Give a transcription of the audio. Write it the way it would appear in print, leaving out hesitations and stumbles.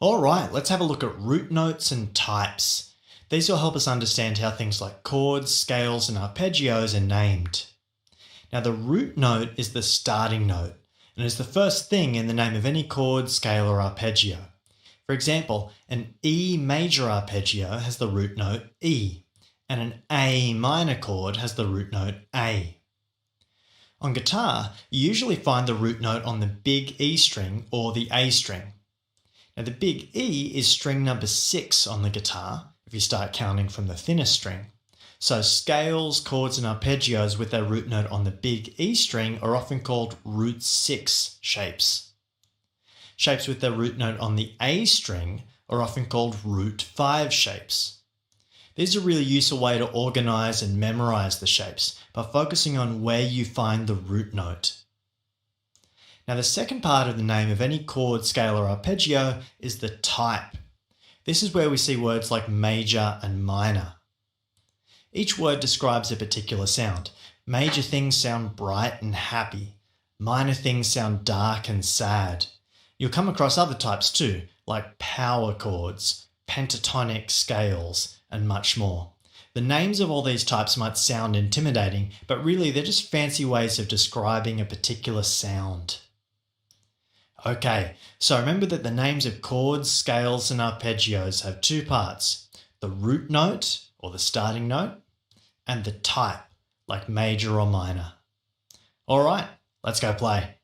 All right, let's have a look at root notes and types. These will help us understand how things like chords, scales, and arpeggios are named. Now, the root note is the starting note and is the first thing in the name of any chord, scale, or arpeggio. For example, an E major arpeggio has the root note E, and an A minor chord has the root note A. On guitar, you usually find the root note on the big E string or the A string. Now, the big E is string number 6 on the guitar, if you start counting from the thinnest string. So scales, chords, and arpeggios with their root note on the big E string are often called root 6 shapes. Shapes with their root note on the A string are often called root 5 shapes. These are a really useful way to organize and memorize the shapes by focusing on where you find the root note. Now, the second part of the name of any chord, scale, or arpeggio is the type. This is where we see words like major and minor. Each word describes a particular sound. Major things sound bright and happy. Minor things sound dark and sad. You'll come across other types too, like power chords, pentatonic scales, and much more. The names of all these types might sound intimidating, but really they're just fancy ways of describing a particular sound. Okay, so remember that the names of chords, scales, and arpeggios have two parts: the root note, or the starting note, and the type, like major or minor. All right, let's go play.